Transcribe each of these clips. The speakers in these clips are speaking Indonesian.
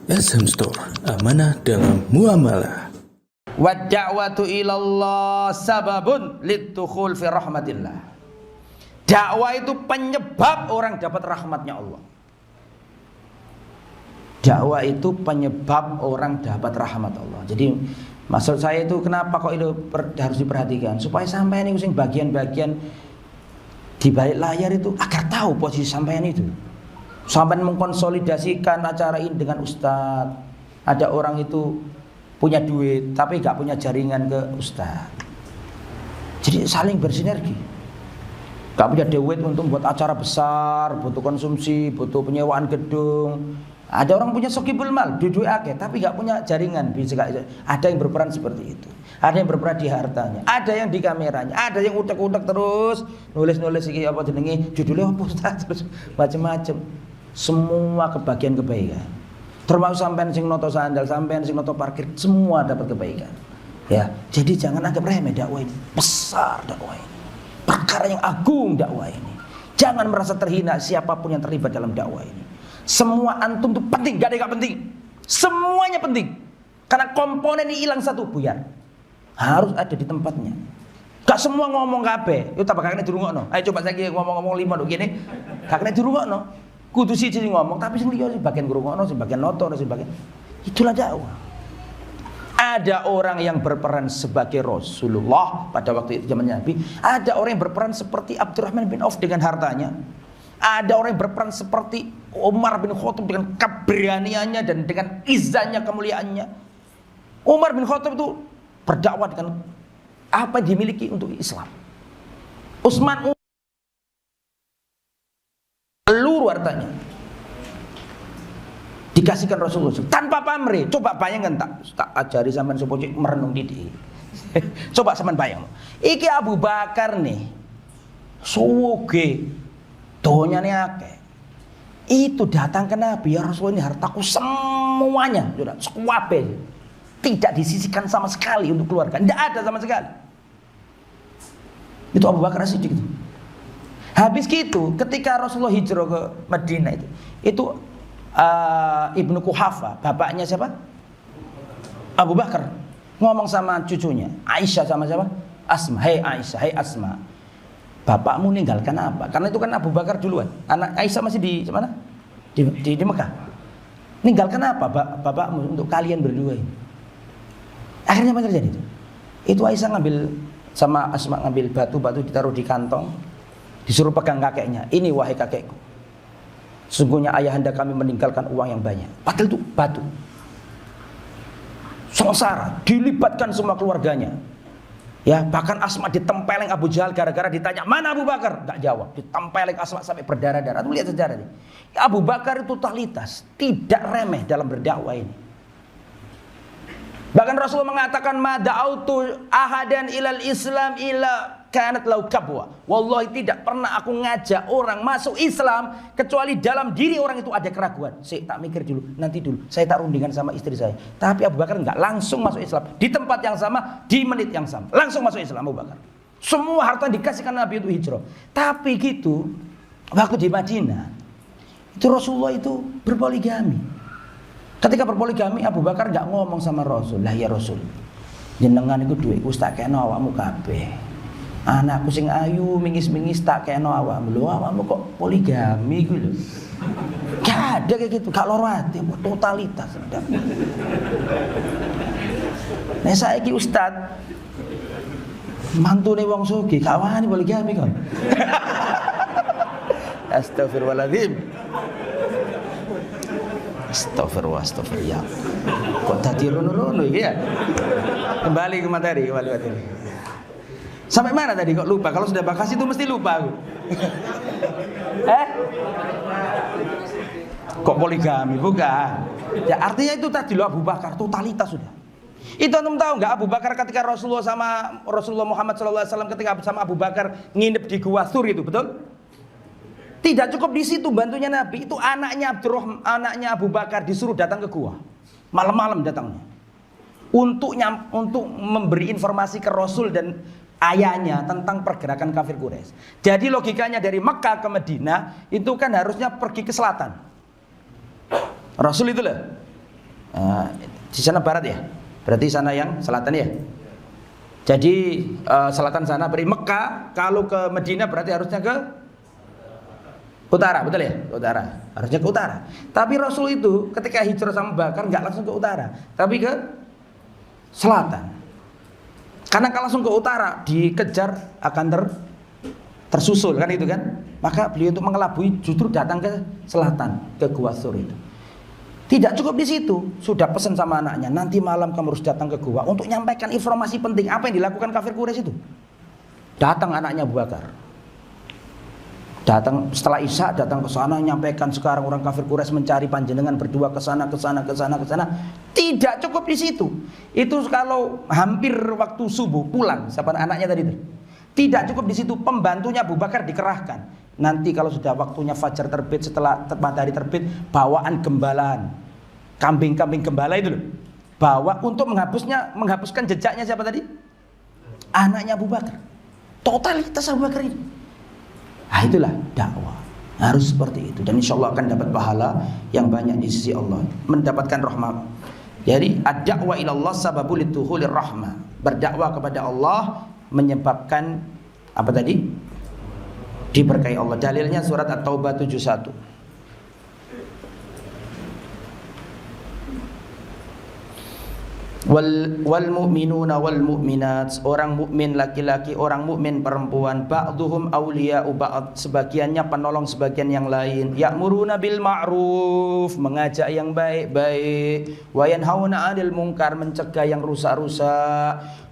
SM Store, amanah dalam muamalah. Wa da'watu ilallah sababun litukhul fi rahmatillah. Dakwah itu penyebab orang dapat rahmatnya Allah. Dakwah itu penyebab orang dapat rahmat Allah. Jadi maksud saya itu kenapa kok itu harus diperhatikan, supaya sampai ini using bagian-bagian di balik layar itu agar tahu posisi sampean itu. Sampai mengkonsolidasikan acara ini dengan ustadz. Ada orang itu punya duit tapi gak punya jaringan ke ustadz. Jadi saling bersinergi. Gak punya duit untuk buat acara besar, butuh konsumsi, butuh penyewaan gedung. Ada orang punya sokibul mal, duit akeh, tapi gak punya jaringan. Ada yang berperan seperti itu. Ada yang berperan di hartanya, ada yang di kameranya, ada yang utek-utek terus nulis-nulis iki apa jenenge, judulnya apa Ustaz, terus macam-macam. Semua kebagian kebaikan. Termasuk sampean sing noto sandal, sampean sing noto parkir, semua dapat kebaikan. Ya, jadi jangan anggap remeh dakwah ini. Besar dakwah ini. Perkara yang agung dakwah ini. Jangan merasa terhina siapapun yang terlibat dalam dakwah ini. Semua antum itu penting, gak ada yang gak penting. Semuanya penting. Karena komponen ini hilang satu, buyar. Harus ada di tempatnya. Gak semua ngomong kabeh. Yo tak bakal dirungokno. Ayo coba saiki ngomong-ngomong 5 nduk kene. Gak kena dirungokno. Kudu siji ngomong, tapi sing liya sing bagian ngrungokno, sing bagian noto, sing bagian. Itulah dakwah. Ada orang yang berperan sebagai Rasulullah pada waktu itu zaman Nabi. Ada orang yang berperan seperti Abdurrahman bin Auf dengan hartanya. Ada orang yang berperan seperti Umar bin Khattab dengan keberaniannya dan dengan izzahnya, kemuliaannya. Umar bin Khattab itu berdakwah dengan apa yang dimiliki untuk Islam. Utsman seluruh hartanya dikasihkan Rasulullah tanpa pamrih. Coba bayangkan, tak ajari sampean supaya merenung didik. Coba sampean bayang. Iki Abu Bakar nih, suge donyane akeh. Itu datang ke Nabi, ya Rasulullah, ini hartaku semuanya, sudah sekuabe. Tidak disisihkan sama sekali untuk keluarga, tidak ada sama sekali. Itu Abu Bakar Siddiq itu. Habis gitu, ketika Rasulullah hijrah ke Madinah itu Ibnu Quhafa, bapaknya siapa? Abu Bakar, ngomong sama cucunya Aisyah sama siapa? Asma. Hei Aisyah, hei Asma, bapakmu ninggalkan apa? Karena itu kan Abu Bakar duluan. Anak Aisyah masih di mana? Di Mekah. Ninggalkan apa bapakmu untuk kalian berdua ini? Akhirnya apa terjadi itu? Itu Aisyah ngambil sama Asma, ngambil batu ditaruh di kantong, disuruh pegang kakeknya. Ini wahai kakekku, sesungguhnya ayahanda kami meninggalkan uang yang banyak. Padahal itu batu. Sengsara, dilibatkan semua keluarganya. Ya, bahkan Asma ditempeleng Abu Jahal gara-gara ditanya, "Mana Abu Bakar?" Enggak jawab. Ditempeleng Asma sampai berdarah-darah. Tuh lihat sejarah ini. Abu Bakar itu totalitas, tidak remeh dalam berdakwah ini. Bahkan Rasulullah mengatakan, "Ma da'autu ahadan ilal Islam illa kanat lau kabwa." Wallahi, tidak pernah aku ngajak orang masuk Islam kecuali dalam diri orang itu ada keraguan. Tak mikir dulu, nanti dulu. Saya tak rundingan sama istri saya. Tapi Abu Bakar enggak, langsung masuk Islam. Di tempat yang sama, di menit yang sama. Langsung masuk Islam Abu Bakar. Semua harta dikasihkan Nabi untuk hijrah. Tapi gitu, waktu di Madinah, itu Rasulullah itu berpoligami. Ketika berpoligami, Abu Bakar enggak ngomong sama Rasul, "Lah ya Rasul, jenengan iku duitku tak kena awakmu kabeh. Anakku sing ayu mingis-mingis tak kena awakmu. Lho awakmu kok poligami iku lho." Gak ada kayak gitu, gak loro ati, totalitas. Nah saiki ustad mantune wong sugih gak wani poligami kon. Astagfirullahaladzim. Astagfirullah. Kok tadi rono-rono ya? Kembali ke materi. Sampai mana tadi kok lupa? Kalau sudah bakas itu mesti lupa aku. Kok poligami? Bukan. Ya artinya itu tadi lo Abu Bakar totalitas sudah. Itu antum tahu nggak, Abu Bakar ketika Rasulullah Muhammad SAW ketika sama Abu Bakar nginep di Gua Thur itu, betul? Tidak cukup di situ bantunya Nabi, itu anaknya Abu Bakar disuruh datang ke gua. Malam-malam datangnya. Untuk memberi informasi ke Rasul dan ayahnya tentang pergerakan kafir Quraisy. Jadi logikanya dari Mekah ke Madinah itu kan harusnya pergi ke selatan. Rasul itu lah Di sana barat ya, berarti sana yang selatan ya. Jadi selatan sana dari Mekah, kalau ke Medina berarti harusnya ke utara, betul ya? Utara, harusnya ke utara. Tapi Rasul itu ketika hijrah sama Bakar nggak langsung ke utara, tapi ke selatan. Karena kalau langsung ke utara dikejar akan tersusul kan itu kan. Maka beliau itu mengelabui justru datang ke selatan, ke Gua Thur itu. Tidak cukup di situ, sudah pesan sama anaknya, nanti malam kamu harus datang ke gua untuk menyampaikan informasi penting apa yang dilakukan kafir Quraisy itu. Datang anaknya Abu Bakar. Datang setelah Isya, datang ke sana menyampaikan sekarang orang kafir Quraisy mencari panjenengan berdua ke sana. Tidak cukup di situ. Itu kalau hampir waktu subuh pulang, siapa anaknya tadi itu. Tidak cukup di situ, pembantunya Abu Bakar dikerahkan. Nanti kalau sudah waktunya fajar terbit, setelah matahari terbit, bawaan gembalaan, kambing-kambing gembala itu loh, bawa untuk menghapuskan jejaknya siapa tadi? Anaknya Abu Bakar. Totalitas Abu Bakar ini. Nah, itulah dakwah. Harus seperti itu. Dan insya Allah akan dapat pahala yang banyak di sisi Allah, mendapatkan rahmat. Jadi ad-da'wa ilallah sababul lituhulir rahmah. Berdakwah kepada Allah menyebabkan apa tadi? Diberkahi Allah. Dalilnya surat At-Taubah 71. Wal mu'minuna wal mu'minat, orang mukmin laki-laki, orang mukmin perempuan, ba'dhum awliya'u ba'd, sebagiannya penolong sebagian yang lain. Ya'muruna bil ma'ruf, mengajak yang baik-baik, wa yanhauna 'anil munkar, mencegah yang rusak-rusak,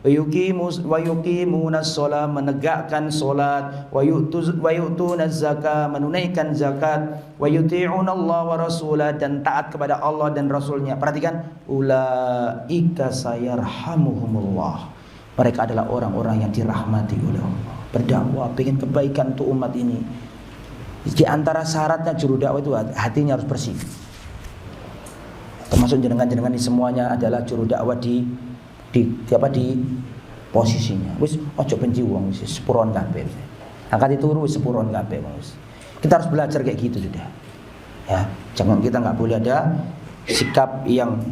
wa yuqimunas shalah, menegakkan salat, wa yu'tunaz zakah, menunaikan zakat, wa yuti'una Allah wa rasulah, dan taat kepada Allah dan Rasulnya. Perhatikan, ulaika sayarhamuhumullah, mereka adalah orang-orang yang dirahmati oleh Allah. Berdakwah pengen kebaikan untuk umat ini. Di antara syaratnya juru dakwah itu hatinya harus bersih. Termasuk jenengan-jenengan ini semuanya adalah juru dakwah di posisinya. Wis ojo benci wong, wis sepuron kabeh. Angkat turu wis sepuron kabeh wis. Kita harus belajar kayak gitu sudah. Ya, jangan kita nggak boleh ada sikap yang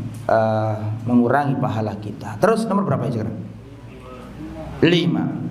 mengurangi pahala kita. Terus nomor berapa ya sekarang? 5.